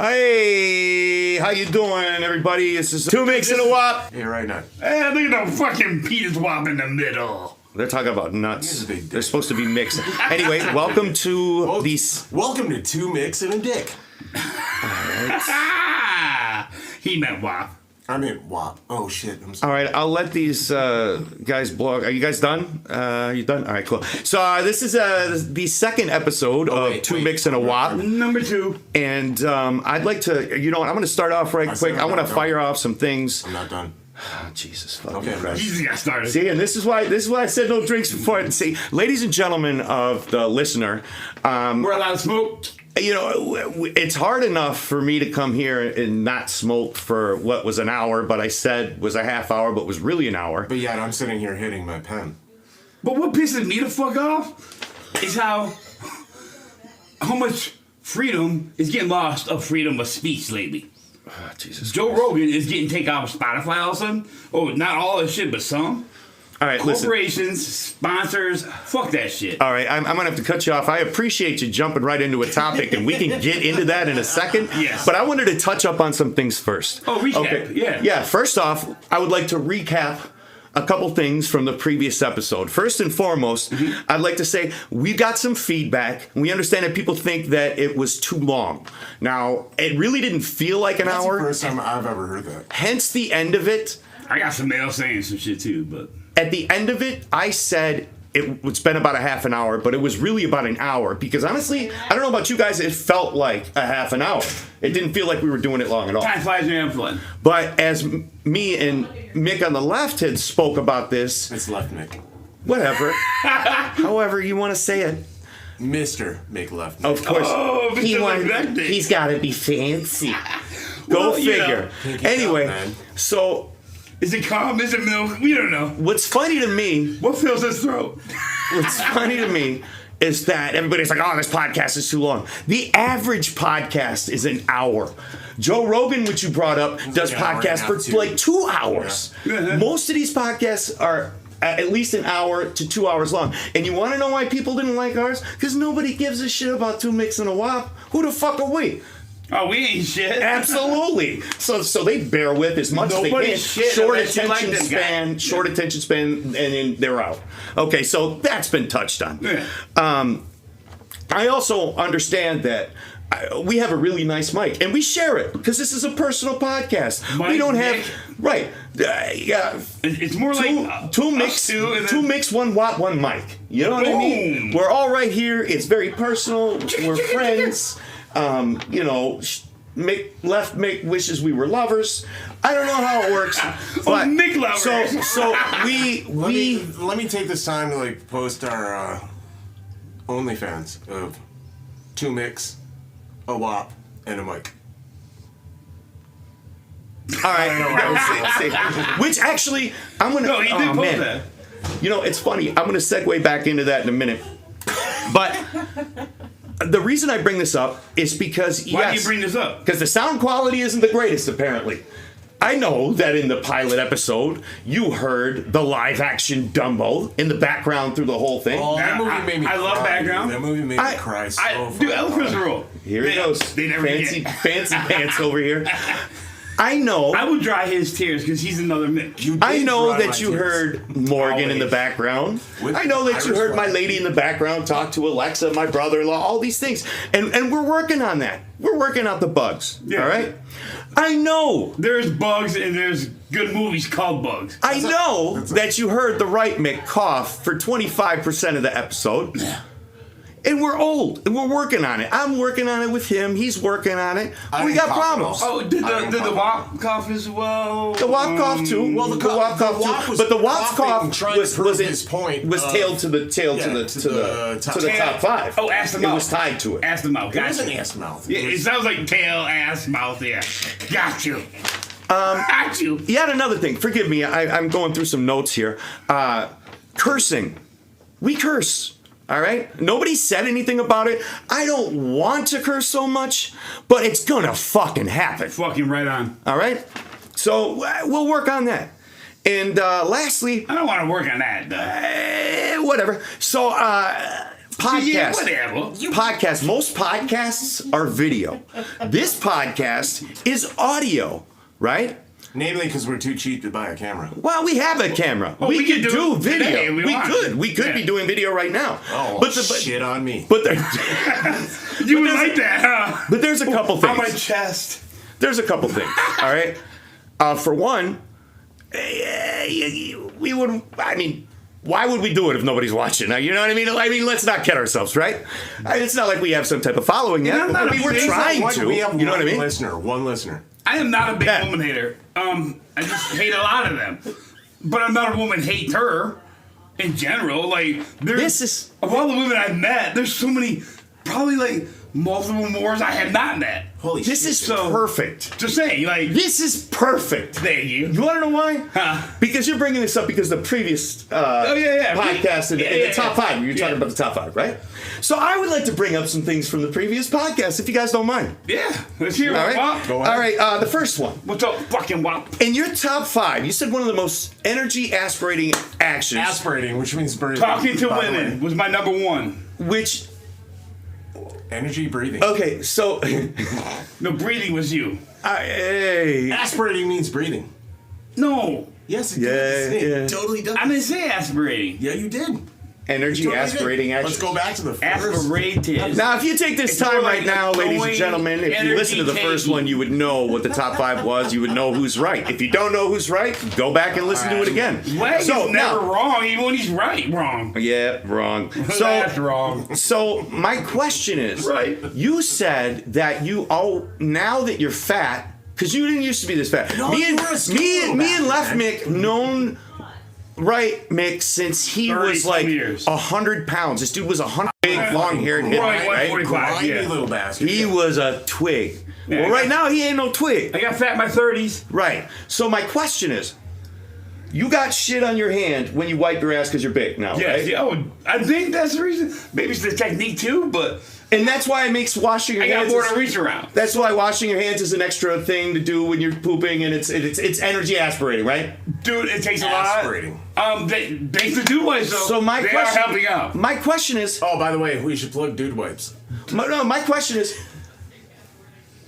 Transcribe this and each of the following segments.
Hey, how you doing, everybody? This is Two Micks and a Wop. Yeah, right now. Hey, look at the fucking penis wop in the middle. They're talking about nuts. They're supposed to be mixed. Anyway, welcome to these. Welcome to Two Micks and a Dick. He meant wop. I meant Wop. Oh shit! I'm sorry. All right, I'll let these guys blog. Are you guys done? You done? All right, cool. So this is the second episode of Two Micks and a Wop. Number 2. And I'd like to, you know what? I'm going to start off right quick. I want to fire off some things. I'm not done. Oh, Jesus fucking Okay, Christ. Jesus got started. See, and this is why I said no drinks before. See, ladies and gentlemen of the listener, We're allowed to smoke. you know, it's hard enough for me to come here and not smoke for what was an hour, but I said was a half hour, but was really an hour. But yet I'm sitting here hitting my pen. But what pisses me the fuck off is how much freedom is getting lost of freedom of speech lately. Oh, Jesus Joe Christ. Rogan is getting taken off of Spotify all of a sudden. Oh, not all this shit, but some. All right, listen. Corporations, sponsors, fuck that shit. All right, I'm going to have to cut you off. I appreciate you jumping right into a topic, and we can get into that in a second. Yes. But I wanted to touch up on some things first. Oh, recap, yeah. Yeah, first off, I would like to recap a couple things from the previous episode. First and foremost, I'd like to say we got some feedback. We understand that people think that it was too long. Now, it really didn't feel like an That's hour. the first time I've ever heard that. Hence the end of it. I got some mail saying some shit too, but... At the end of it, I said it would spend about a half an hour, but it was really about an hour because honestly, I don't know about you guys, it felt like a half an hour. It didn't feel like we were doing it long at all. Time flies when you're having fun. But as me and Mick on the left had spoke about this, It's left Mick. whatever, however you want to say it. Mr. Mick left Mick. Of course, Oh, he's got to be fancy. Go Well, you figure. know. Anyway, Man. so Is it calm? Is it milk? We don't know. what's funny to me What fills his throat? What's funny to me is that everybody's like, oh, this podcast is too long. The average podcast is an hour. Joe Rogan, which you brought up, does like an hour and a podcasts half, for too. like 2 hours. Yeah. Most of these podcasts are at least an hour to 2 hours long. And you want to know why people didn't like ours? Because nobody gives a shit about Two Micks and a Wop. Who the fuck are we? Oh, we ain't shit. Absolutely. So they bear with as much as they Nobody can. shit Short unless you attention like this span, guy. short attention span, and then they're out. Okay, so that's been touched on. Yeah. I also understand that we have a really nice mic, and we share it because this is a personal podcast. Mike, we don't have Nick. right. Yeah. It's more like Two us mix, two, and two then- mix, one Wop, one mic. You know what I mean? Boom. We're all right here. It's very personal. We're friends. You know, Mick wishes we were lovers. I don't know how it works, but Mick lovers. So Let me take this time to like post our OnlyFans of Two Micks, a Wop, and a mic. all right. See. Which actually, I'm gonna. No, he did post man. that. You know, it's funny. I'm gonna segue back into that in a minute, but. The reason I bring this up is because Why do you bring this up? Because the sound quality isn't the greatest, apparently. I know that in the pilot episode, you heard the live action Dumbo in the background through the whole thing. Oh, that Yeah, movie made me I cry. love background. That movie made me cry so Dude, fucking Elephant's hard. rule. Here he goes. They never fancy get. pants over here. I know. I would dry his tears because he's another Mick. You I did know dry that my you tears. heard Morgan in the Always. background. With I know that you Irish heard my flag. lady in the background talk to Alexa, my brother-in-law, all these things. And we're working on that. We're working out the bugs. Yeah. All right? I know. There's bugs and there's good movies called bugs. I know that you heard the right Mick cough for 25% of the episode. And we're old, and we're working on it. I'm working on it with him. He's working on it. I We didn't got cough at problems. all. Oh, did I don't the cough. Wop cough as well? The Wop cough too. Well, the Wop cough Wop too. was But the Wop's coughing cough and trying was to prove in- his point was of- tailed to the top five. Oh, ass to It mouth. was tied to it. Ass to mouth. It Got was an you. ass mouth. Yeah, it sounds like tail, ass, mouth. Yeah, got you. Got you. Yet another thing. Forgive me. I'm going through some notes here. Cursing. We curse. All right? Nobody said anything about it. I don't want to curse so much, but it's gonna fucking happen. Fucking right on. All right? So we'll work on that. And lastly, I don't want to work on that, though. whatever. So, podcast. Yeah, whatever. Podcast. Most podcasts are video. This podcast is audio, right? Namely, because we're too cheap to buy a camera. Well, we have a camera. Well, we could could do do it video. today if We could Yeah. be doing video right now. Oh, but shit on me. But there, You would like that, huh? but there's a couple On my things. chest. There's a couple things. All right. For one, we would. I mean, why would we do it if nobody's watching? You know what I mean? Let's not kid ourselves, right? It's not like we have some type of following yet. I'm not I mean, we're a big- trying to. We have You know what I mean? One listener. I am not a big Yeah. woman hater. I just hate a lot of them. But I'm not a woman hater in general. Like, This is- of all the women I've met, there's so many, probably like multiple more I have not met. Holy This shit. is So- perfect. Just saying, like, This is perfect. thank you. You want to know why? Huh. Because you're bringing this up because the previous yeah. podcast in Yeah, the top five. You're talking about the top five, right? So I would like to bring up some things from the previous podcast, if you guys don't mind. Yeah, let's hear it. All right. Wop. Go ahead. All right. The first one. What's up, fucking Wop? In your top five, you said one of the most energy aspirating actions, Aspirating, which means breathing. Talking to by the women way. was my number one. which Energy breathing. okay, so No, breathing was you. hey, Aspirating means breathing. No, Yes, it Yeah, does. yeah. It totally does. I didn't say aspirating. Yeah, you did. energy Totally did. aspirating actions. Let's go back to the first. Aspirated. Now, if you take this It's time more right like now, ladies and going gentlemen, if you listen to the energy first taking. one, you would know what the top five was. You would know who's right. If you don't know who's right, go back and listen to it again. Leg is never now, wrong, even when he's right. Wrong. yeah, wrong. That's wrong. So my question is, Right. you said that now that you're fat, because you didn't used to be this fat. No, me you and were a skinny little me and Left bastard, man. Mick known right Mick since he 30 was some like years. 100 pounds. This dude was 100 big, long-haired hippie, Right, right? 45, Grimy yeah. little bastard. He was a twig. Yeah, Well, right now he ain't no twig. I got fat in my 30s. Right. So my question is, you got shit on your hand when you wipe your ass because you're big now, Yes. right? Yeah, oh, I think that's the reason. Maybe it's the technique too, but And that's why it makes washing your I got hands. more to reach around. That's why washing your hands is an extra thing to do when you're pooping, and it's energy aspirating, right? Dude, it takes a Aspirating. lot. Thanks to Dude Wipes, though. So my they question, are helping out. My question is, Oh, by the way, we should plug Dude Wipes. my question is,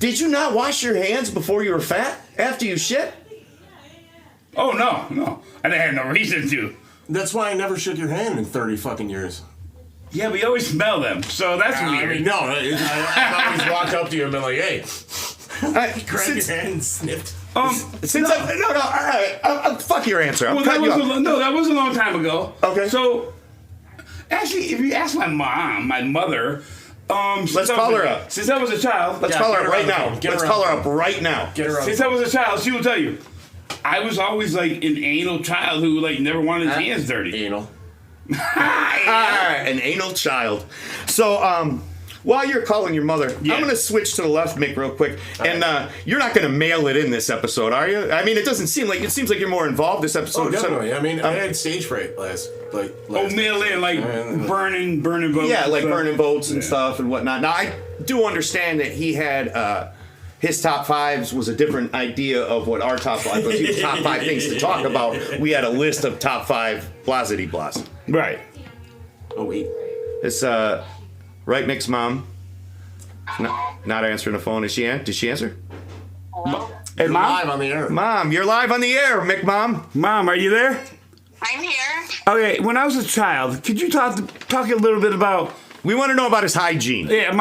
did you not wash your hands before you were fat? After you shit? Oh no, I didn't have no reason to. That's why I never shook your hand in 30 fucking years. Yeah, we always smell them, so that's I weird. mean, no, I've always walked up to you and been like, hey, grab Since, your hand and sniffed. since all right, fuck your answer. I'm Well, that cutting you was off. that was a long time ago. Okay. So, actually, if you ask my mother, Let's call her up. Since I was a child, Let's Yeah, call get her her right on the now. phone. Get Let's her call on her the up right now. Get her on. since I was a child, she will tell you, I was always like an anal child who like never wanted his hands dirty. Anal. An anal child. So, while you're calling your mother, Yeah. I'm going to switch to the left, Mick, real quick. And you're not going to mail it in this episode, are you? I mean, it seems like you're more involved this episode. Oh, definitely. I mean, I had stage fright last. Oh, mail in like burning votes. Yeah, like and stuff. burning votes and stuff and whatnot. Now, I do understand that he had his top fives was a different idea of what our top five was. He was top five things to talk about. We had a list of top five blasity blas. Right. Oh, wait. It's right, Mick's mom. Not answering the phone. Is she Did she answer? Hey, You're mom. live on the air. Mom, you're live on the air, Mick mom. Mom, are you there? I'm here. Okay, when I was a child, could you talk a little bit about We want to know about his hygiene. me and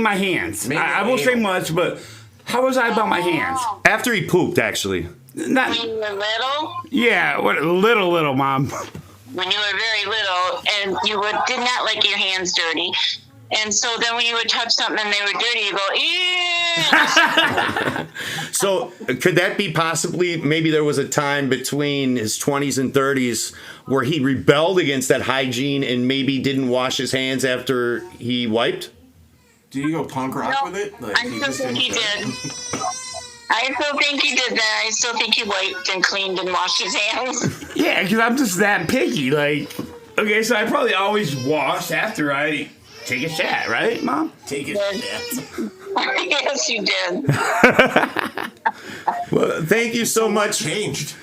my hands? Me and I my won't say anal. much, but how was I about my hands? Oh, After he pooped, actually. Not when you were little, yeah, what little mom. when you were very little, and you did not like your hands dirty. And so then when you would touch something and they were dirty, you go, ew. So could that be possibly, maybe there was a time between his 20s and 30s where he rebelled against that hygiene and maybe didn't wash his hands after he wiped? Do you go punk rock No, with it? Like, I still think he did. I still think he did that. I still think he wiped and cleaned and washed his hands. Yeah, because I'm just that picky. Like Okay, so I probably always wash after I take a shat, right, Mom? Take it. Yeah. Yes, you did. Well, thank you so much. Changed.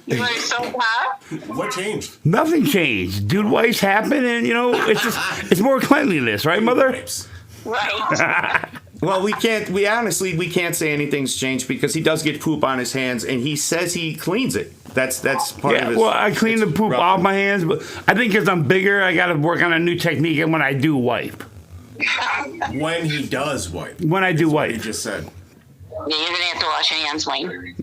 You were so hot. What changed? Nothing changed. Dude, wipes happen, and it's more cleanliness, right, Mother? Wipes. Right. Well, we can't say anything's changed because he does get poop on his hands, and he says he cleans it. That's part of Yeah, his. well, I clean the poop rough. off my hands, but I think because I'm bigger, I got to work on a new technique and when I do wipe. When he does wipe. When I do He wipe. just said. Yeah, you're gonna have to wash your hands, Wayne.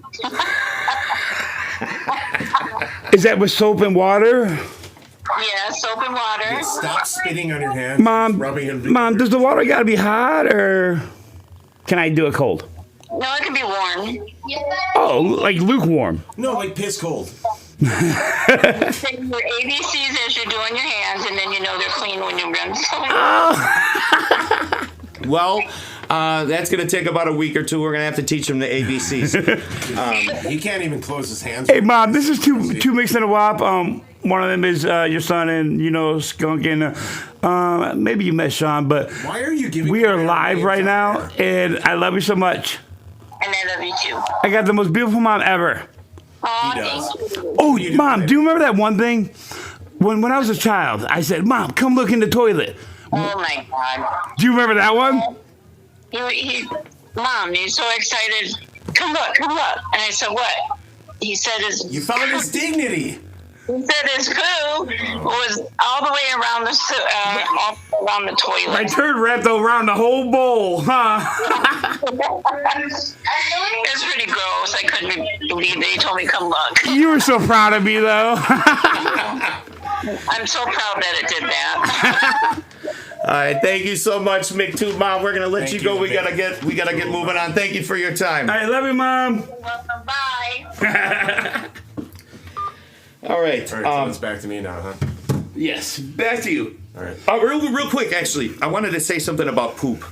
Is that with soap and water? Yeah, soap and water. Stop spitting on your hands. Mom, Rubbing it. Mom, does the water got to be hot or can I do it cold? No, it can be warm. Oh, like lukewarm. No, like piss cold. Say your ABCs as you're doing your hands, and then you know they're clean when you run. Well, that's going to take about a week or two. We're going to have to teach him the ABCs. He can't even close his hands. Hey, Mom, this is two mix and a wop. One of them is your son and, Skunk and maybe you met Sean, but Why are you giving we are me live names right on now, air? and I love you so much. And I love you too. I got the most beautiful mom ever. Aw, He does. thank you. Oh, Mom, do you remember that one thing? When I was a child, I said, Mom, come look in the toilet. Oh my God. Do you remember that one? Mom, you're so excited. Come look. And I said, what? He said You found his dignity. his poo was all the way around the toilet. My turd wrapped around the whole bowl, huh? It's pretty gross. I couldn't believe that he told me come look. You were so proud of me, though. I'm so proud that it did that. All right, thank you so much, Mick Tube Mom. We're going to let Thank you go. you, We Mick. gotta get moving on. Thank you for your time. I love you, Mom. Welcome, bye. All right. All right, so it's back to me now, huh? Yes, back to you. All right. Real quick, actually, I wanted to say something about poop.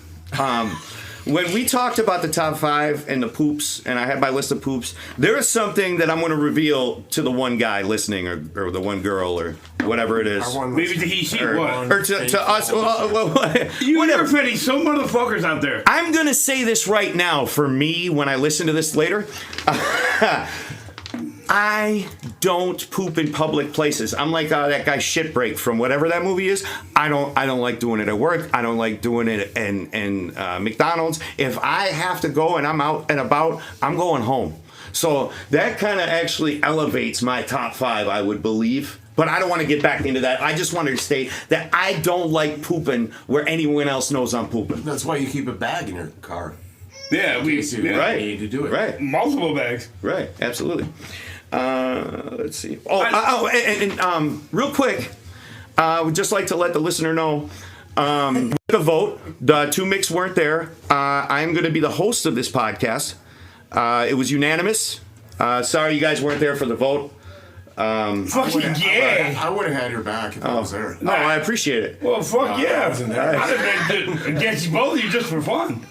When we talked about the top 5 and the poops, and I had my list of poops, there is something that I'm going to reveal to the one guy listening, or the one girl, or whatever it is. Maybe to he, she, what? Or to us. You're Whatever. offending some motherfuckers out there. I'm going to say this right now for me when I listen to this later. I don't poop in public places. I'm like that guy Shitbreak from whatever that movie is. I don't like doing it at work. I don't like doing it in McDonald's. If I have to go and I'm out and about, I'm going home. So that kind of actually elevates my top 5, I would believe. But I don't want to get back into that. I just wanted to state that I don't like pooping where anyone else knows I'm pooping. That's why you keep a bag in your car. Yeah, we Right. Need to do it. Right. multiple bags. Right, absolutely. Let's see. And real quick, we'd just like to let the listener know, the vote, the 2 Micks weren't there. I am going to be the host of this podcast. It was unanimous. Sorry you guys weren't there for the vote. Fucking yeah. I would have had your back if I was there. Oh, I appreciate it. Well, fuck I yeah. wasn't there. I'd have been against you both of you just for fun.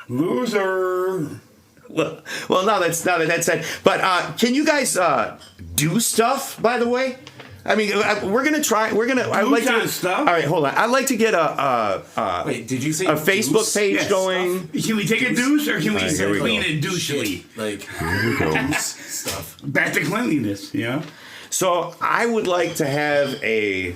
Loser. Well, now that that's said. But can you guys do stuff, by the way? I mean, we're gonna try. I'd like kind to. of stuff? All right, hold on. I'd like to get Wait, did you say a Facebook deuce? page Yes. going. Can we take a douche or can we Alright, here we clean go. it douchely? Like deuce stuff. Back to cleanliness, you know? So I would like to have a.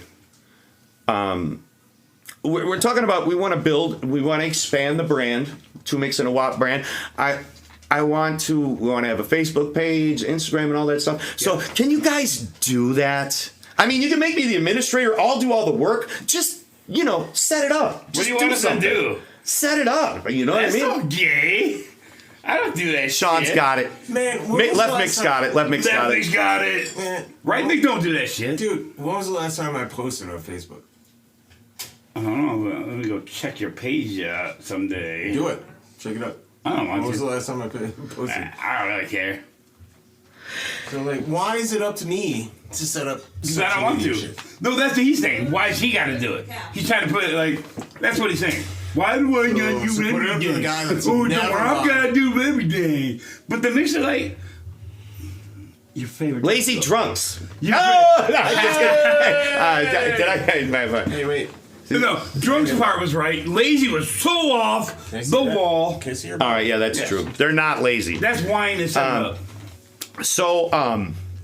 We're talking about we want to expand the brand, 2 Micks and a Wop brand. We want to have a Facebook page, Instagram, and all that stuff. So can you guys do that? I mean, you can make me the administrator. I'll do all the work. Just set it up. What Just do you want us to something. do? Set it up. You know That's what I mean? so gay. I don't do that Sean's shit. got it. Man, when was the Left last Mix time- got it. Left Mix got That it. got it. Man, Right Nick don't do that shit. dude, when was the last time I posted on Facebook? I don't know. Let me go check your page out someday. Do it. Check it out. I don't When want was the to. last time I posted? I don't really care. So like, why is it up to me to set up? Because I don't social want media to. shit? No, that's what he's saying. Why has he got to do it? He's trying to put it like, that's what he's saying. Why do I gotta So do put it up to the everything? guy that's Oh, no, never I've lied. gotta do everything. But the mix is like, Your favorite. Lazy drunks. Your Oh, no, I'm just kidding. Did I? Hey, wait. No, drunks part was right. Lazy was so off the wall. Can I see your All right, yeah, that's true. They're not lazy. That's wine is setting up. So,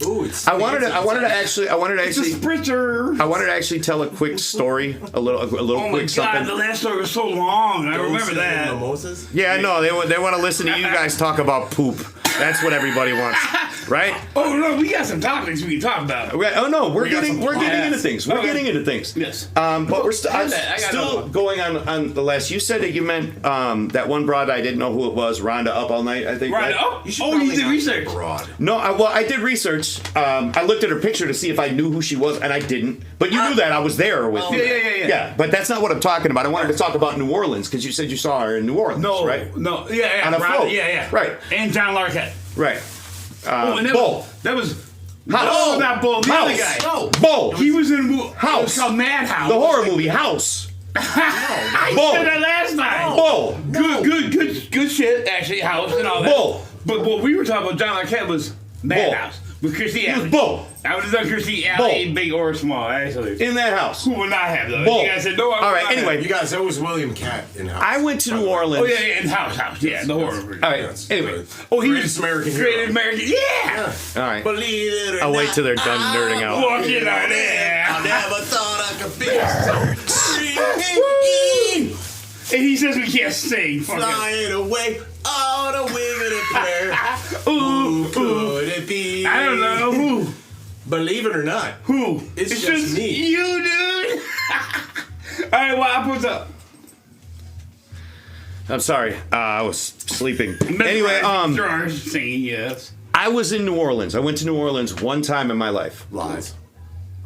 Ooh, it's I wanted to It's a spritzer. I wanted to actually tell a quick story, a little Oh my quick god, something. the last story was so long. I remember that. Mimosas? Yeah, no, they want to listen to you guys talk about poop. That's what everybody wants, right? Oh no, we got some topics we can talk about. Oh no, we're got getting some into things. We're Okay. getting into things. Yes. But we're I got another still one. going on the last. You said that you meant that one broad. I didn't know who it was. Rhonda Up All Night, I think. Right. Right? You did research. Broad. No, I did research. I looked at her picture to see if I knew who she was, and I didn't. But you knew that I was there with you. Yeah. Yeah, but that's not what I'm talking about. I wanted to talk about New Orleans because you said you saw her in New Orleans, No, right? no, yeah, On a Robert, float. yeah, Right. And John Larroquette. Right. And Bull. that was House. no, not Bull. The other House. guy. No. Bull. He was in a movie. House. It was called Madhouse. The horror movie House. I Bull. said that last time. Bull. Good shit. Actually, House and all that. Bull. But what we were talking about, John Larroquette, was Madhouse with Chrissy He was Alley. Bull I would have done Chrissy Alley, Bull. big or small, actually. in that house. Who would not have though? Bull. You guys said no. All right, anyway. You guys, that was William Cat in House. I went to New Orleans. Oh yeah, in House. Yeah, the horror movie. All right. Yes, Anyway. Oh, he Greatest was American Greatest hero. American. Yeah. All right. Believe it or I'll wait not, till they're done nerding out. Walking out I there. never thought I could be so And he says we can't sing. Fuck it. flying away on a wing of a prayer. Ooh, Who could it be? I don't know who. Believe it or not. Who? It's just me. You, dude. All right, well, I put up. I'm sorry. I was sleeping. Anyway, singing, yes. I was in New Orleans. I went to New Orleans one time in my life. Lies.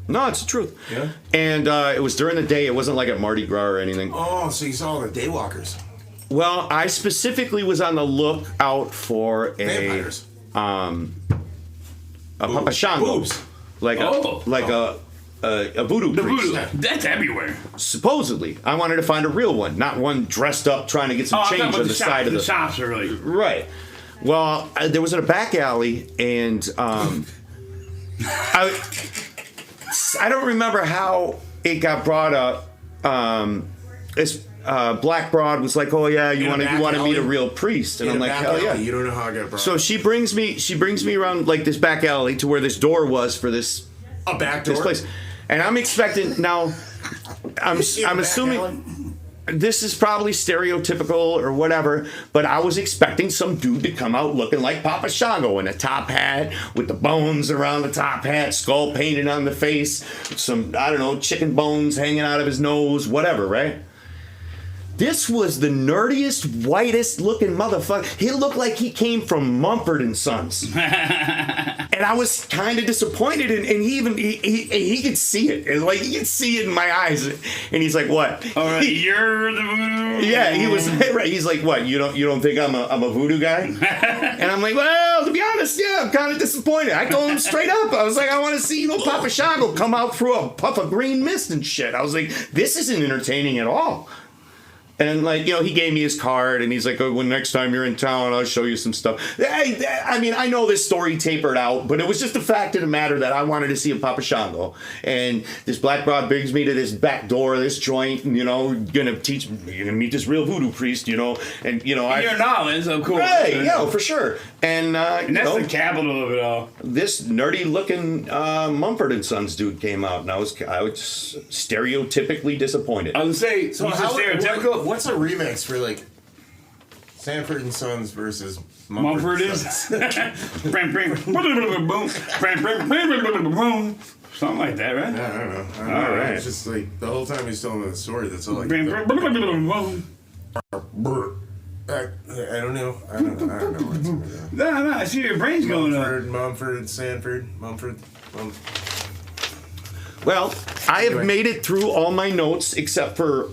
No, it's the truth. Yeah? And it was during the day. It wasn't like at Mardi Gras or anything. Oh, so you saw the daywalkers. Well, I specifically was on the lookout for a Vampires. Papa Shango. Boobs. Like a voodoo The priest. voodoo. That's everywhere. Supposedly, I wanted to find a real one, not one dressed up trying to get some I'm talking change about on the side of the the. shops are like. Right. Well, there was a back alley, and I don't remember how it got brought up. This black broad was like, "Oh yeah, you In a want back to meet a alley? real priest," and In I'm a like, back "Hell alley. yeah!" You don't know how I got brought. So she brings me around like this back alley to where this door was for this a back door. place, and I'm expecting now. I'm back assuming. alley? This is probably stereotypical or whatever, but I was expecting some dude to come out looking like Papa Shango in a top hat with the bones around the top hat, skull painted on the face, some, I don't know, chicken bones hanging out of his nose, whatever, right? This was the nerdiest, whitest looking motherfucker. He looked like he came from Mumford and Sons. And I was kind of disappointed, and he could see it. And like he could see it in my eyes. And he's like, "What? All right, you're the voodoo. Yeah, he was right. He's like, "What? You don't think I'm a voodoo guy?" And I'm like, "Well, to be honest, yeah, I'm kind of disappointed." I told him straight up. I was like, "I want to see Papa Shango come out through a puff of green mist and shit." I was like, "This isn't entertaining at all." And like, he gave me his card, and he's like, "Oh, when next time you're in town, I'll show you some stuff." I mean, I know this story tapered out, but it was just the fact of the matter that I wanted to see a Papa Shango. And this black broad brings me to this back door of this joint, and, you're gonna meet this real voodoo priest, and, You're in Orleans, of course. Right, for sure. And that's the capital of it all. This nerdy-looking Mumford and Sons dude came out, and I was stereotypically disappointed. I would say, So he's how stereotypical. What's a remix for like Sanford and Sons versus Mumford and is. Sons? Something like that, right? I don't know. All right. It's just like the whole time he's telling the story. That's all like. I don't know. I don't know. What's going on. No, I see your brain's going up. Mumford, Sanford, Mumford. Well, I have made it through all my notes except for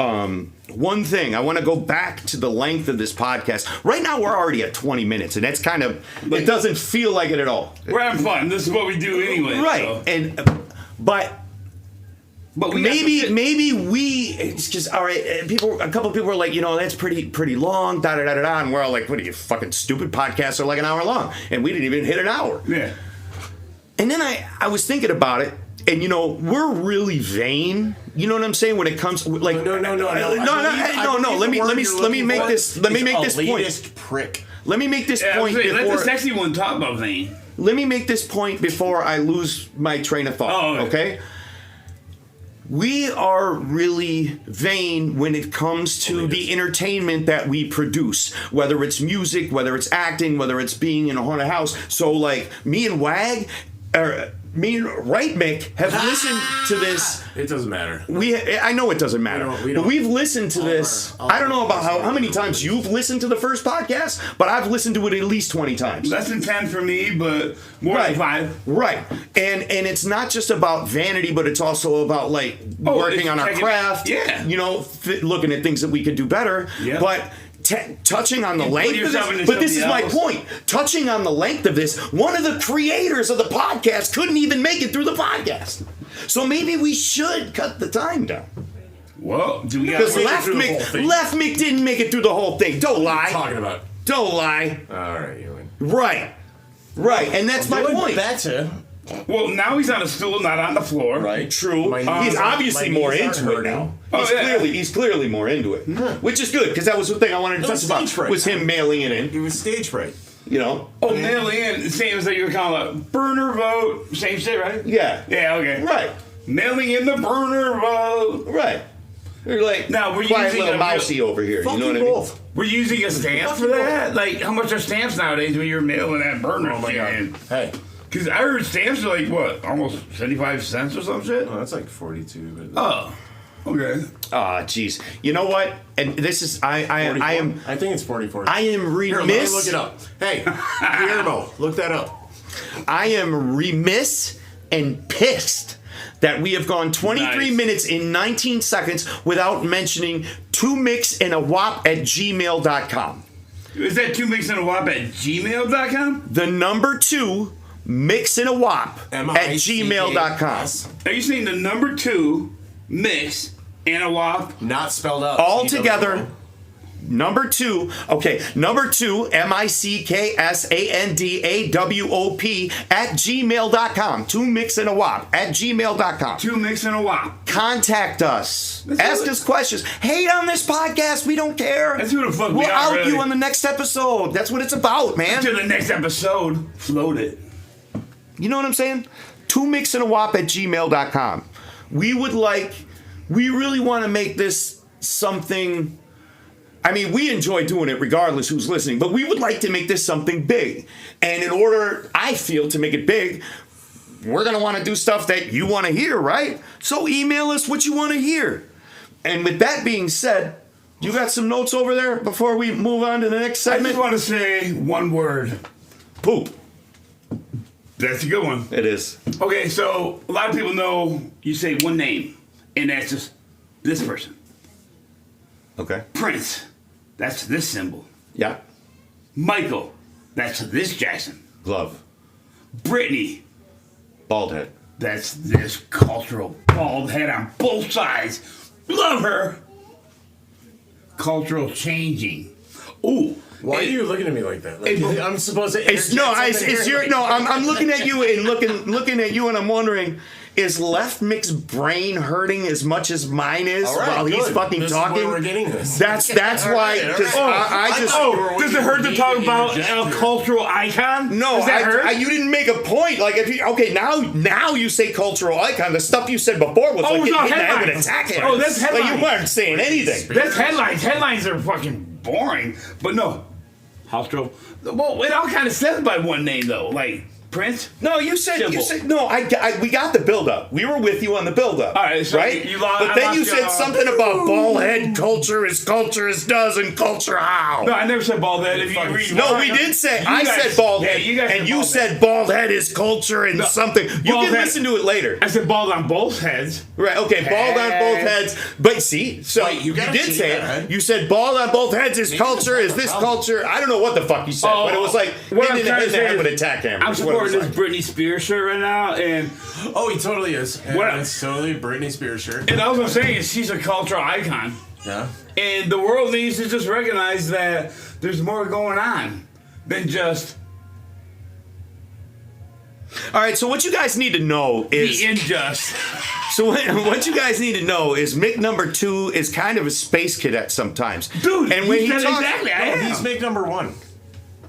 one thing. I want to go back to the length of this podcast. Right now, we're already at 20 minutes, and that's kind of, it doesn't feel like it at all. We're having fun. This is what we do anyway. Right. So. And but we maybe we, it's just, all right, a couple of people were like, that's pretty long, da-da-da-da-da, and we're all like, what are you, fucking stupid? Podcasts are like an hour long, and we didn't even hit an hour. Yeah. And then I was thinking about it, and we're really vain. You know what I'm saying? When it comes like No. Let me make this point. Prick. Let me make this point let before. the sexy one talk about vain. Let me make this point before I lose my train of thought. Oh, okay. We are really vain when it comes to the entertainment that we produce, whether it's music, whether it's acting, whether it's being in a haunted house. So, like, me and Wag, me and Right Mick have listened to this. It doesn't matter. I know it doesn't matter. But we've listened to this. I don't know about how many times you've listened to the first podcast, but I've listened to it at least 20 times. Less than 10 for me, but more than 5. Right. And it's not just about vanity, but it's also about like working on our craft. Yeah. Looking at things that we could do better. Yeah. But touching on the length of this, but this is my point. Touching on the length of this, one of the creators of the podcast couldn't even make it through the podcast. So maybe we should cut the time down. Well, do we got Because Left Mick didn't make it through the whole thing. Don't lie. What are you talking about? Don't lie. All right, you win. Right. And that's my point. Better. Well, now he's on a stool, not on the floor. Right. True. He's obviously more into it now. He's clearly more into it, which is good because that was the thing I wanted to touch about. Was him mailing it in? It was stage fright. Oh, mailing in, same as that you were calling a burner vote, same shit, right? Yeah. Yeah. Okay. Right. Mailing in the burner vote. Right. You're like now we're quiet using little mousy over here. You know what I mean? We're using a stamp for that. Like, how much are stamps nowadays when you're mailing that burner? Oh my god. Hey. Because I heard stamps are like, what, almost 75 cents or some shit? Oh, that's like 42. But oh, okay. Ah, jeez. You know what? And this is, I think it's 44. I am remiss. Here, let me look it up. Hey, Guillermo, look that up. I am remiss and pissed that we have gone 23 minutes in 19 seconds without mentioning 2mixandawop@gmail.com. Is that 2mixandawop@gmail.com? The number 2 mixandawop@gmail.com. Are you saying the number 2 mix and a wop? Not spelled out. All together. Number 2. Okay. Number 2 MICKSANDAWOP@gmail.com. 2mixandawop@gmail.com. 2mixandawop. Contact us. Ask us questions. Hate on this podcast. We don't care. That's who the fuck we'll we are. out really. you on the next episode. That's what it's about, man. Until the next episode. Float it. You know what I'm saying? 2mixandawop@gmail.com. We really want to make this something. I mean, we enjoy doing it regardless who's listening, but we would like to make this something big. And in order, I feel, to make it big, we're going to want to do stuff that you want to hear, right? So email us what you want to hear. And with that being said, you got some notes over there before we move on to the next segment? I just want to say one word. Poop. That's a good one. It is. Okay, so a lot of people know you say one name, and that's just this person. Okay. Prince, that's this symbol. Yeah. Michael, that's this Jackson. Glove. Brittany, Bald head. that's this cultural bald head on both sides. Love her. Cultural changing. Ooh. Why are you looking at me like that? Like, I'm supposed to. I'm looking at you and looking at you, and I'm wondering, is Left Mick's brain hurting as much as mine is while he's fucking talking? Is where we're getting this. That's why. Because does it hurt to talk about a cultural icon? No, does that hurt? you didn't make a point. Like, now you say cultural icon. The stuff you said before was like hitting the head with a tack hammer. Oh, that's headlines. Like, you weren't saying anything. That's headlines. Headlines are fucking boring. But no. Cultural. Well, it all kind of says by one name though, like Prince. No, you said no. We got the build up. We were with you on the build up. All right, so right. But then you said something about bald head. Culture is does, and culture how. No, I never said bald head. If you read, no, we did say. I said bald head. You guys and you said bald head is culture and something. You can listen to it later. I said bald on both heads. Right. Okay. Bald on both heads. But see, so you did say it. You said bald on both heads is culture. Is this culture? I don't know what the fuck you said, but it was like hitting the head with a tack hammer. I'm supporting this Britney Spears shirt right now, and he totally is. It's totally a Britney Spears shirt. And all I'm saying is she's a cultural icon. Yeah. And the world needs to just recognize that there's more going on than just All right, so what you guys need to know is... The unjust. So what you guys need to know is Mick number 2 is kind of a space cadet sometimes. Dude, and when he talks, exactly, I am. He's Mick number 1.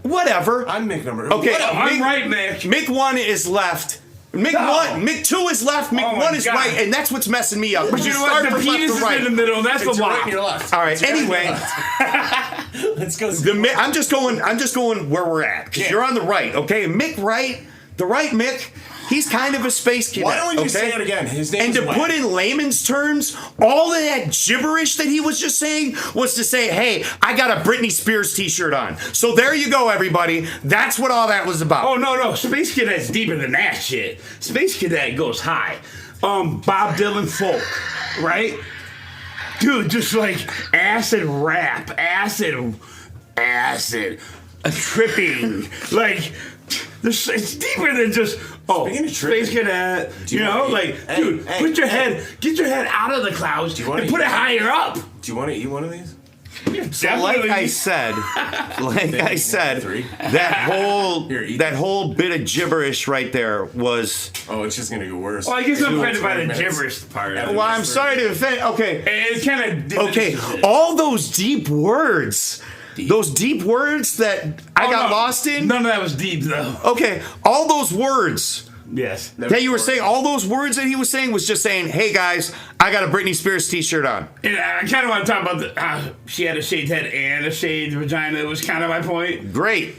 Whatever. I'm Mick number... Okay, Whatever. I'm right, Mick. Mick 1 is left. Mick 2 is left. Mick 1 is God. right, and that's what's messing me up. But you know what? The penis is in the middle. That's the It's your right why. and your left. All right. It's your right and Anyway, your left. Let's go. I'm just going where we're at because you're on the right. Okay, Mick right, the right Mick. He's kind of a space cadet. Why don't we just okay? say it again? His name And is to Wayne. put in layman's terms, all of that gibberish that he was just saying was to say, hey, I got a Britney Spears t-shirt on. So there you go, everybody. That's what all that was about. Oh, no. Space Cadet's deeper than that shit. Space Cadet goes high. Bob Dylan folk, right? Dude, just like acid rap, acid, tripping. Like, it's deeper than just, Speaking of tripping, Space Cadet. You know, like, dude, get your head out of the clouds and put it higher up. Do you want to eat one of these? So like I said, that whole bit of gibberish right there was. Oh, it's just gonna get worse. Well, I guess I'm offended by the 20 minutes. gibberish part. Well, I'm sorry to offend. Okay. It's kind of Okay, all those deep words. Those deep words that I got lost in. None of that was deep, though. Okay, all those words Yes. that you were saying, all those words that he was saying was just saying, hey guys, I got a Britney Spears t-shirt on. And I kind of want to talk about she had a shaved head and a shaved vagina. It was kind of my point. Great.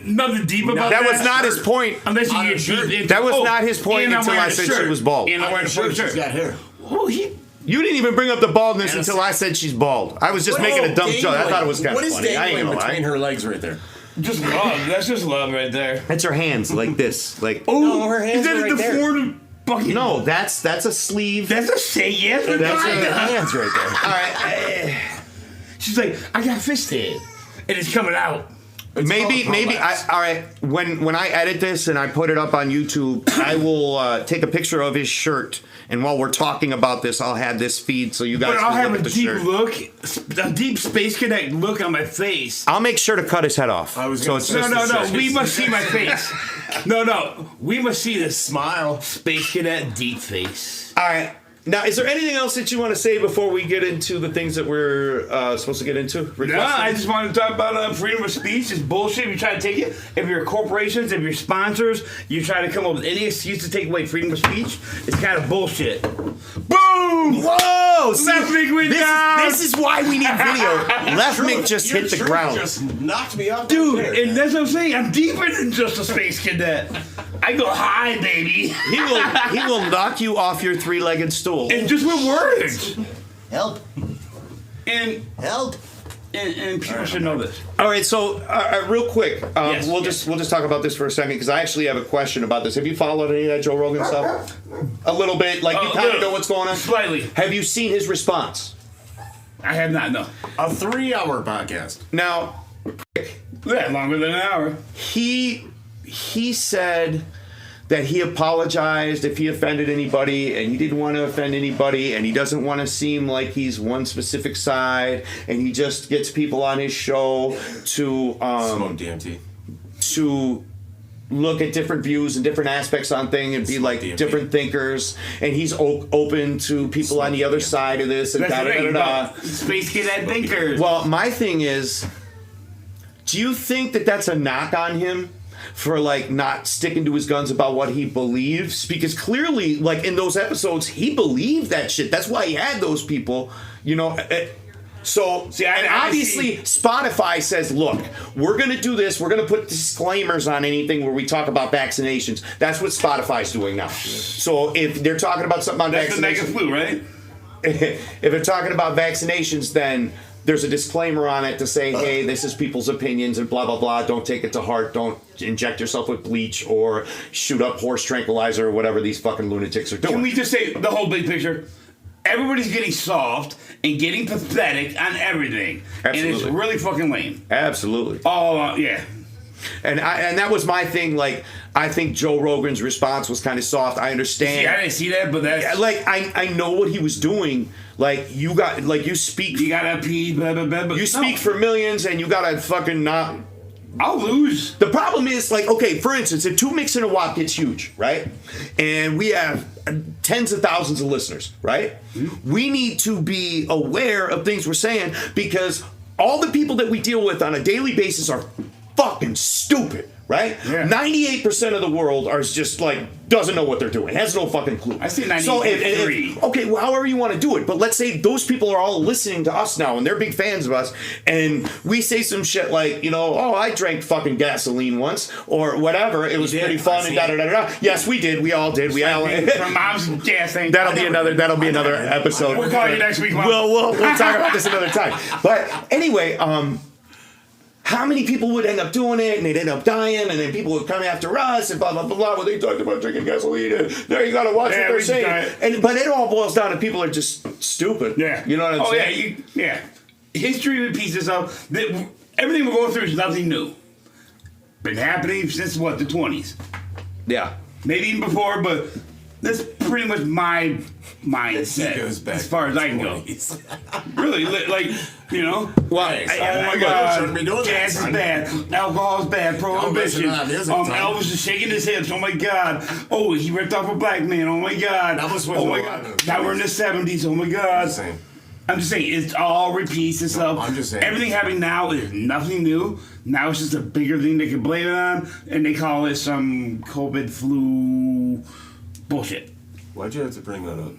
Nothing deep about that. That was not his point. Unless you On get her shirt. deep into, That was not his point and I'm until I wearing a said shirt. she was bald. And I'm wearing a Sure, shirt. she's got hair. Oh, You didn't even bring up the baldness until I said she's bald. I was just making a dumb joke. I thought it was kind of funny. What is I ain't dangling gonna between lie. her legs right there? just love. That's just love right there. That's her hands like this. Like No, her hands is that are right a there. deformed fucking? no, that's a sleeve. That's a say yes. That's vagina. her hands right there. All right. She's like, I got fist head, and it's coming out. Maybe all right. When I edit this and I put it up on YouTube, I will take a picture of his shirt, and while we're talking about this, I'll have this feed so you guys But I'll can have look a at the deep shirt. look, a deep Space Cadet look on my face. I'll make sure to cut his head off. I was so gonna it's say- just No. We must see my face. No. We must see this Smile. Space Cadet deep face. all right. Now, is there anything else that you want to say before we get into the things that we're supposed to get into? No, Requesting? I just want to talk about freedom of speech. It's bullshit. If you try to take it, if you're corporations, if you're sponsors, you try to come up with any excuse to take away freedom of speech, it's kind of bullshit. Boom! Whoa! See, Left Mick went down. this is why we need video. Left Mick just hit the Your ground. Just knocked me off. Dude, the chair. and that's what I'm saying. I'm deeper than just a Space Cadet. I go high, baby. He will knock you off your three-legged stool. And just with words. help, And help. and people should know this. All right, so real quick, Yes, we'll yes. just talk about this for a second because I actually have a question about this. Have you followed any of that Joe Rogan stuff? A little bit, like you A kind of little. know what's going on. Slightly. Have you seen his response? I have not, no. A 3-hour podcast. Now, Yeah, longer than an hour. he said that he apologized if he offended anybody and he didn't want to offend anybody and he doesn't want to seem like he's one specific side and he just gets people on his show to Smoke DMT. to look at different views and different aspects on things and be like DMT. different thinkers and he's open to people on the other side of this and That's da the da thing. da da. Space Cadet thinkers. Well, my thing is, do you think that that's a knock on him for like not sticking to his guns about what he believes? Because clearly, like in those episodes, he believed that shit. That's why he had those people, you know. So, and I obviously, Spotify says, look, we're going to do this. We're going to put disclaimers on anything where we talk about vaccinations. That's what Spotify's doing now. So if they're talking about something on That's the mega vaccinations, flu, right? if they're talking about vaccinations, then there's a disclaimer on it to say, hey, this is people's opinions and blah, blah, blah. Don't take it to heart. Don't inject yourself with bleach or shoot up horse tranquilizer or whatever these fucking lunatics are doing. Can we just say the whole big picture? Everybody's getting soft and getting pathetic on everything. And it's Absolutely. really fucking lame. Absolutely. Oh, yeah. And that was my thing. Like, I think Joe Rogan's response was kind of soft. I understand. See, I didn't see that, but that's... Like, I know what he was doing. Like, you speak... You gotta pee, blah, blah, blah. But You speak for millions and you gotta fucking not I'll lose. The problem is, like, okay, for instance, if Two Mix and a Wop gets huge, right? And we have tens of thousands of listeners, right? We need to be aware of things we're saying because all the people that we deal with on a daily basis are fucking stupid, right? Yeah. 98% of the world are just like, doesn't know what they're doing, has no fucking clue. I see 93. So okay, well, however you want to do it, but let's say those people are all listening to us now and they're big fans of us, and we say some shit like, oh, I drank fucking gasoline once, or whatever, it was pretty fun, and da-da-da-da. Yes, we did, we all did. We all From mom's gas thing. That'll be another episode. We'll call you next week, Mom. We'll talk about this another time. But anyway, how many people would end up doing it and they'd end up dying, and then people would come after us and blah blah blah blah. Well, they talked about drinking gasoline, and there you gotta watch what they're saying. But it all boils down to people are just stupid. Yeah, you know what I'm saying? Yeah. History repeats itself. Everything we're going through is nothing new. Been happening since what, the 20s? Yeah. Maybe even before, but that's pretty much my mindset as far as I can go. Really, like, Well, oh my God, gas is bad, alcohol is bad, prohibition. Elvis is shaking his hips. Oh my God. Oh, he ripped off a black man. Oh my God. Oh my God. Now we're in the 70s. Oh my God. I'm just saying, it all repeats itself. I'm just saying. Everything happening now is nothing new. Now it's just a bigger thing they can blame it on, and they call it some COVID flu bullshit. Why'd you have to bring that up?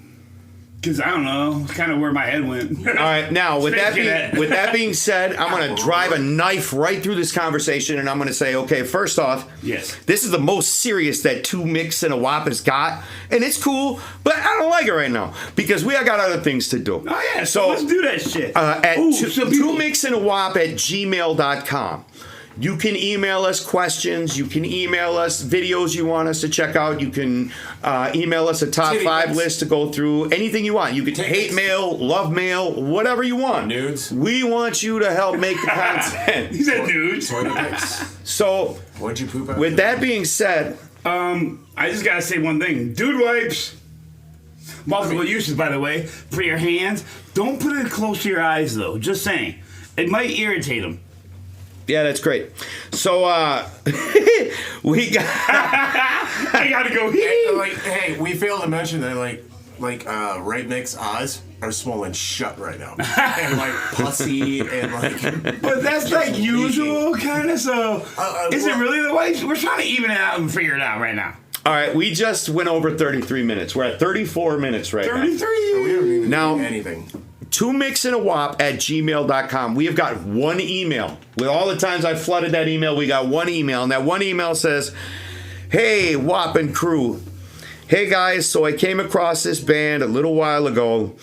Because I don't know. It's kind of where my head went. all right, now with that being said, I'm going to drive a knife right through this conversation, and I'm going to say, okay, first off, yes, this is the most serious that Two Mix and a Wop has got, and it's cool, but I don't like it right now because we got other things to do. Oh yeah, so let's do that shit. At Two Mix and a Wop at gmail.com. You can email us questions. You can email us videos you want us to check out. You can email us a top 5 list to go through. Anything you want. You can hate mail, love mail, whatever you want. Nudes. We want you to help make the content. He said nudes. So, what'd you poop out? With that being said, I just gotta say one thing. Dude wipes. Multiple uses, by the way, for your hands. Don't put it close to your eyes, though. Just saying. It might irritate them. Yeah, that's great. So, we got... I gotta go. Hey, we failed to mention that, right Micks' eyes are swollen shut right now. And, pussy, and, But that's, usual, kind of, so... is it really the way? We're trying to even it out and figure it out right now. All right, we just went over 33 minutes. We're at 34 minutes right 33. now. 33! We don't even do anything. Two Mix and a Wop at gmail.com. We have got one email. With all the times I've flooded that email, we got one email. And that one email says, hey, Wop and crew. Hey, guys, so I came across this band a little while ago.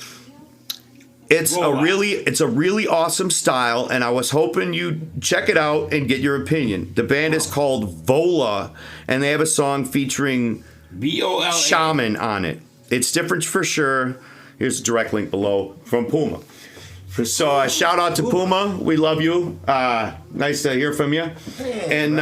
It's a really awesome style, and I was hoping you'd check it out and get your opinion. The band is called Vola, and they have a song featuring Vola Shaman on it. It's different for sure. Here's a direct link below from Puma. So shout out to Puma. We love you. Nice to hear from you. And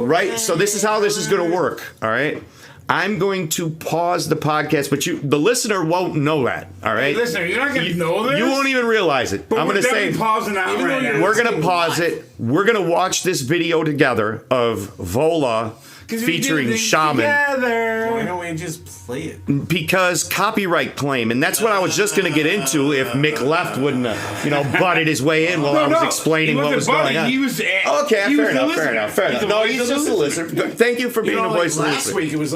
right, so this is how this is going to work. All right. I'm going to pause the podcast, but the listener won't know that. All right. Hey, listener, you're not going to know this. You won't even realize it. But I'm going to say pausing out right now. We're going to pause it. We're going to watch this video together of Vola featuring Shaman. Why don't we just play it? Because copyright claim, and that's what I was just going to get into if Mick Left wouldn't have, butted his way in while I was explaining what was going on. He was fair enough. No, he's just a listener. Thank you for being a voice of the listener. Last week it was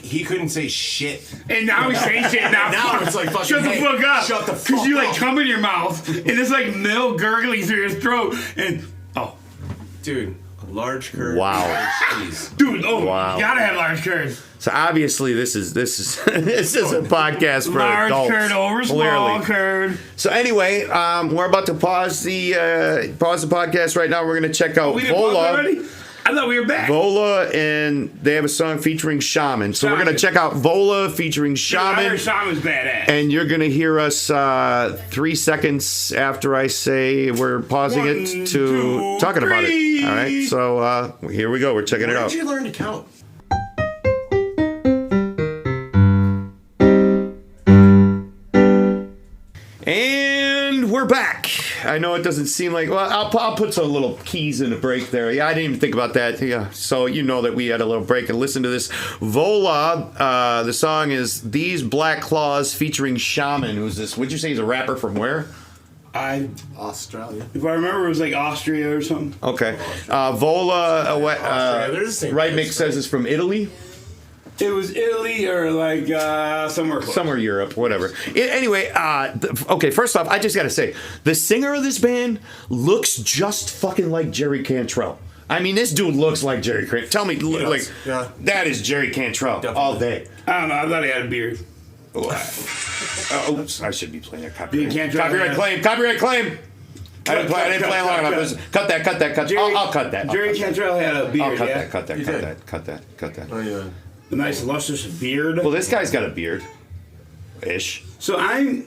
he couldn't say shit. And now he's saying shit. Now it's fucking, shut the fuck up. Shut the fuck up. Because you come in your mouth, and it's milk gurgling through your throat, and dude. Large curd. Wow. Dude, wow. You gotta have large curd. So obviously this is a podcast for large adults. Large curd over small curd. So anyway, we're about to pause the podcast right now. We're gonna check out Vola. I thought we were back. Vola, and they have a song featuring Shaman. So we're going to check out Vola featuring Shaman. I heard Shaman's badass. And you're going to hear us 3 seconds after I say we're pausing it to talking about it. All right, so here we go. We're checking it out. Where did you learn to count? And we're back. I know it doesn't seem like. Well, I'll put some little keys in the break there. Yeah, I didn't even think about that. Yeah, so you know that we had a little break and listen to this. Vola. The song is "These Black Claws" featuring Shaman. Who's this? Would you say he's a rapper from where? Australia. If I remember, it was like Austria or something. Okay. Vola. Right, Mick says is from Italy. It was Italy or like somewhere close. Somewhere Europe, whatever. Anyway, okay, first off, I just got to say, the singer of this band looks just fucking like Jerry Cantrell. I mean, this dude looks like Jerry Cantrell. Tell me, that is Jerry Cantrell all day. I don't know, I thought he had a beard. Oops, I should be playing a copyright claim. Copyright claim. I didn't play long enough. Cut that. I'll cut that. Jerry Cantrell had a beard, Cut that. Oh, yeah. A nice lustrous beard. Well, this guy's got a beard. Ish. So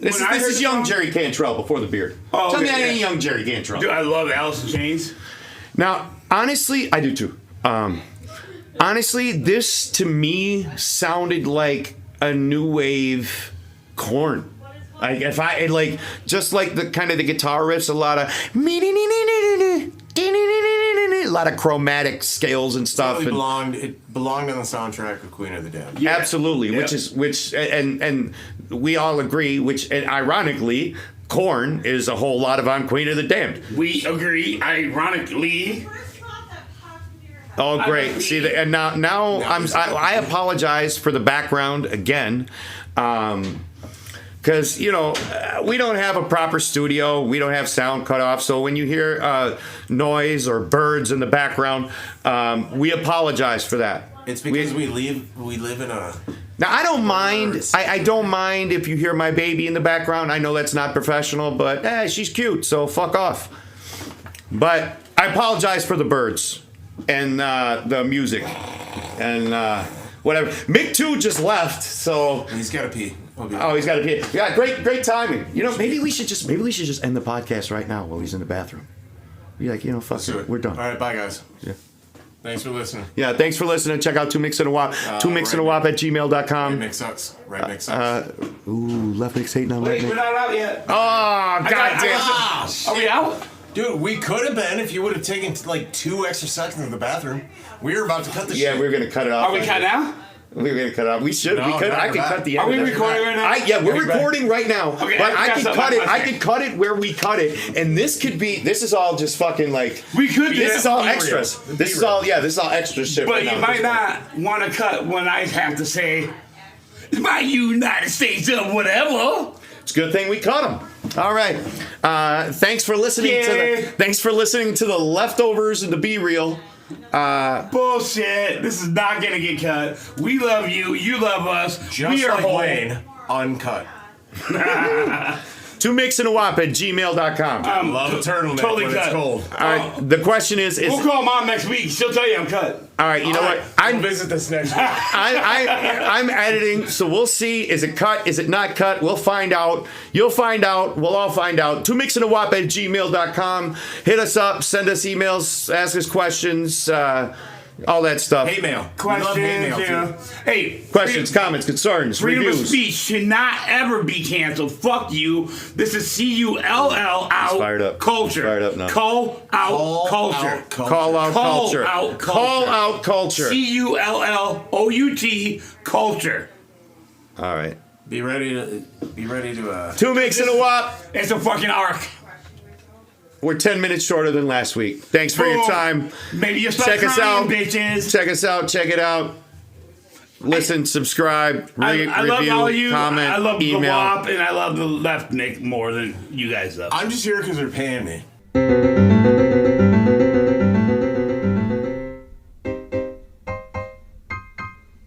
this is young Jerry Cantrell before the beard. Oh, Tell me I ain't young Jerry Cantrell. Dude, I love Alice in Chains. Now, honestly, I do too. Honestly, this to me sounded like a new wave Korn. Like if I like just like the kind of the guitar riffs, a lot of chromatic scales and stuff. It belonged on the soundtrack of Queen of the Damned. Yeah. Absolutely, yep. which and we all agree. And ironically, Korn is a whole lot of "On Queen of the Damned." We agree. Ironically. Oh, great! See, and now I apologize for the background again. Because, we don't have a proper studio. We don't have sound cut off. So when you hear noise or birds in the background, we apologize for that. It's because we live in a... Now, I don't mind. I don't mind if you hear my baby in the background. I know that's not professional, but she's cute, so fuck off. But I apologize for the birds and the music and whatever. Mick 2 just left, so... He's got to pee. Oh, he's got to pee. Yeah, great timing. Maybe we should just end the podcast right now while he's in the bathroom. Be like, fuck it, we're done. All right, bye guys. Yeah. Thanks for listening. Yeah, thanks for listening. Check out 2 Micks and a Wop. 2 Micks and a Wop at gmail.com. Right Mix sucks. Right Mix sucks. Left Mix hating on Wait, Right we're not out yet. Oh, goddamn. Are we out? Dude, we could have been if you would have taken like 2 extra seconds in the bathroom. We were about to cut the shit. Yeah, we were going to cut it off. Are we cut now? We were going to cut it off. We should. We could. I could cut the end. Are we recording right now? Yeah, we're recording right now. Okay, but I can cut it. I can cut it where we cut it. And this is all just fucking like. We could. This is all extras. This is all extra shit. But you might not want to cut when I have to say, my United States of whatever. It's a good thing we cut them. All right. Thanks for listening to the leftovers and the Be Real. Bullshit. This is not gonna get cut. We love you. You love us. Just we are like Wayne, uncut. 2 Micks and a Wop at gmail.com. Love a turtleneck totally when cut. it's cold. All right. The question is we'll call Mom next week. She'll tell you I'm cut. All right. You know what? I'll visit this next week. I'm editing, so we'll see. Is it cut? Is it not cut? We'll find out. You'll find out. We'll all find out. 2 Micks and a Wop at gmail.com. Hit us up. Send us emails. Ask us questions. All that stuff. Hate mail. Questions. Hey. Questions, comments, concerns, freedom reviews. Freedom of speech should not ever be canceled. Fuck you. This is CULL out fired up. culture. Fired up now. Call out culture. Call out culture. Call out culture. CULLOUT culture. All right. Be ready to 2 Micks and a Wop. It's a fucking arc. We're 10 minutes shorter than last week. Thanks for your time. Maybe you start check us out, bitches. Check us out. Check it out. Listen, subscribe, I love review, all you. comment, I love email. the WAP and I love the left Nick more than you guys though. I'm just here because they're paying me.